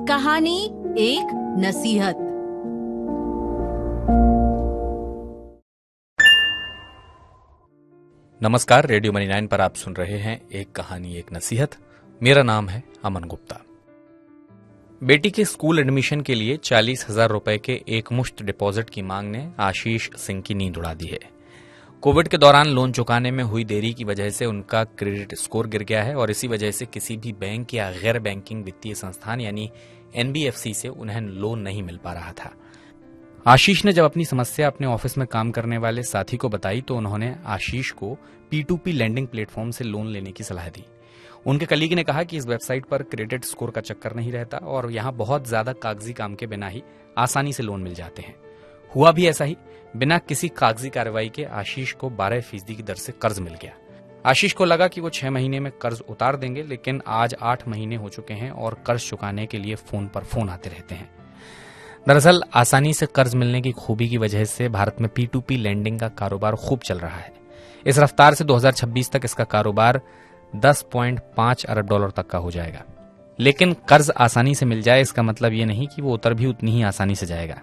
कहानी एक नसीहत। नमस्कार, रेडियो मनी 9 पर आप सुन रहे हैं एक कहानी एक नसीहत। मेरा नाम है अमन गुप्ता। बेटी के स्कूल एडमिशन के लिए 40,000 रुपए के एक मुश्त डिपॉजिट की मांग ने आशीष सिंह की नींद उड़ा दी है। कोविड के दौरान लोन चुकाने में हुई देरी की वजह से उनका क्रेडिट स्कोर गिर गया है और इसी वजह से किसी भी बैंक या गैर बैंकिंग वित्तीय संस्थान यानी एनबीएफसी से उन्हें लोन नहीं मिल पा रहा था। आशीष ने जब अपनी समस्या अपने ऑफिस में काम करने वाले साथी को बताई तो उन्होंने आशीष को P2P लैंडिंग प्लेटफॉर्म से लोन लेने की सलाह दी। उनके कलीग ने कहा कि इस वेबसाइट पर क्रेडिट स्कोर का चक्कर नहीं रहता और यहाँ बहुत ज्यादा कागजी काम के बिना ही आसानी से लोन मिल जाते हैं। हुआ भी ऐसा ही। बिना किसी कागजी कार्रवाई के आशीष को 12% की दर से कर्ज मिल गया। आशीष को लगा कि वो 6 महीने में कर्ज उतार देंगे, लेकिन आज 8 महीने हो चुके हैं और कर्ज चुकाने के लिए फोन पर फोन आते रहते हैं। दरअसल आसानी से कर्ज मिलने की खूबी की वजह से भारत में P2P लैंडिंग का कारोबार खूब चल रहा है। इस रफ्तार से 2026 तक इसका कारोबार 10.5 अरब डॉलर तक का हो जाएगा। लेकिन कर्ज आसानी से मिल जाए इसका मतलब ये नहीं कि वो उतर भी उतनी ही आसानी से जाएगा।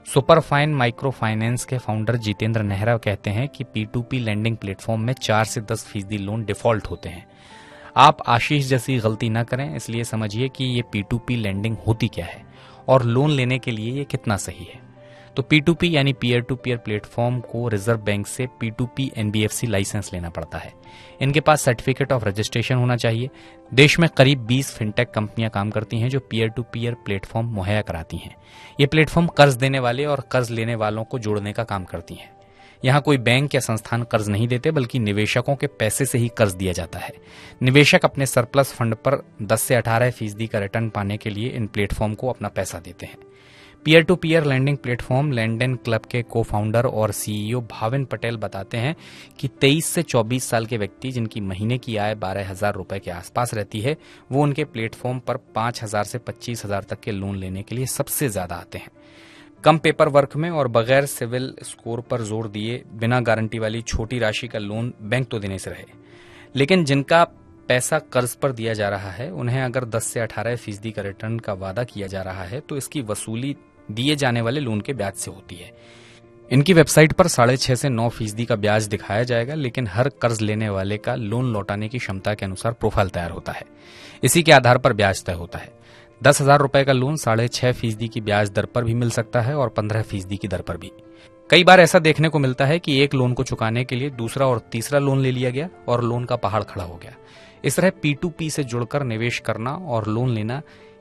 सुपरफाइन माइक्रो फाइनेंस के फाउंडर जितेंद्र नेहरा कहते हैं कि P2P लैंडिंग प्लेटफॉर्म में 4 से 10% लोन डिफॉल्ट होते हैं। आप आशीष जैसी गलती न करें, इसलिए समझिए कि ये P2P लैंडिंग होती क्या है और लोन लेने के लिए ये कितना सही है। तो P2P यानी पीयर टू पीयर प्लेटफॉर्म को रिजर्व बैंक से P2P NBFC लाइसेंस लेना पड़ता है। इनके पास सर्टिफिकेट ऑफ रजिस्ट्रेशन होना चाहिए। देश में करीब 20 फिनटेक कंपनियां काम करती हैं जो पीयर टू पीयर प्लेटफॉर्म मुहैया कराती हैं। ये प्लेटफॉर्म कर्ज देने वाले और कर्ज लेने वालों को जोड़ने का काम करती हैं। यहाँ कोई बैंक या संस्थान कर्ज नहीं देते, बल्कि निवेशकों के पैसे से ही कर्ज दिया जाता है। निवेशक अपने सरप्लस फंड पर 10 से 18% का रिटर्न पाने के लिए इन प्लेटफॉर्म को अपना पैसा देते हैं। Peer to peer lending platform LenDen Club के को फाउंडर और सीईओ भाविन पटेल बताते हैं कि 23 से 24 साल के व्यक्ति जिनकी महीने की आय 12,000 रुपए के आसपास रहती है, वो उनके प्लेटफॉर्म पर 5,000 से 25,000 तक के लोन लेने के लिए सबसे ज्यादा आते हैं। कम पेपर वर्क में और बगैर सिविल स्कोर पर जोर दिए बिना गारंटी वाली छोटी राशि का लोन बैंक तो देने से रहे, लेकिन जिनका पैसा कर्ज पर दिया जा रहा है उन्हें अगर 10 से 18% का रिटर्न का वादा किया जा रहा है तो इसकी वसूली दिए जाने वाले लोन के ब्याज से होती है। इनकी वेबसाइट पर 6.5 से 9% का ब्याज दिखाया जाएगा, लेकिन हर कर्ज लेने वाले का लोन लौटाने की क्षमता के अनुसार प्रोफाइल तैयार होता है। इसी के आधार पर ब्याज तय होता है। 10,000 रुपए का लोन 6.5% की ब्याज दर पर भी मिल सकता है और 15% की दर पर भी। कई बार ऐसा देखने को मिलता है कि एक लोन को चुकाने के लिए दूसरा और तीसरा लोन ले लिया गया और लोन का पहाड़ खड़ा हो गया। इस तरह P2P से जुड़कर निवेश करना और लोन लेना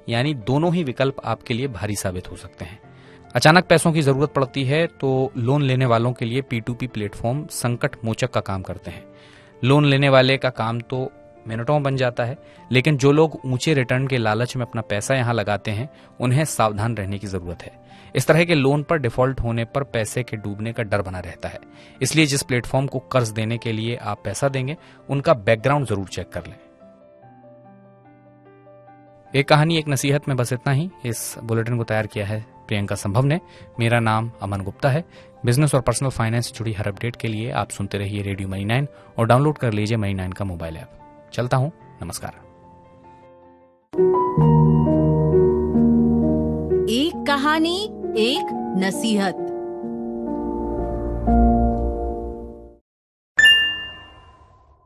यानी दोनों ही विकल्प आपके लिए भारी साबित हो सकते हैं। अचानक पैसों की जरूरत पड़ती है तो लोन लेने वालों के लिए P2P प्लेटफॉर्म संकट मोचक का काम करते हैं। लोन लेने वाले का काम तो मिनटों में बन जाता है, लेकिन जो लोग ऊंचे रिटर्न के लालच में अपना पैसा यहां लगाते हैं उन्हें सावधान रहने की जरूरत है। इस तरह के लोन पर डिफॉल्ट होने पर पैसे के डूबने का डर बना रहता है। इसलिए जिस प्लेटफॉर्म को कर्ज देने के लिए आप पैसा देंगे उनका बैकग्राउंड जरूर चेक कर लें। एक कहानी एक नसीहत में बस इतना ही। इस बुलेटिन को तैयार किया है प्रियंका संभव ने। मेरा नाम अमन गुप्ता है। बिजनेस और पर्सनल फाइनेंस से जुड़ी हर अपडेट के लिए आप सुनते रहिए रेडियो मनी 9 और डाउनलोड कर लीजिए मनी 9 का मोबाइल ऐप। चलता हूं, नमस्कार। एक कहानी एक नसीहत।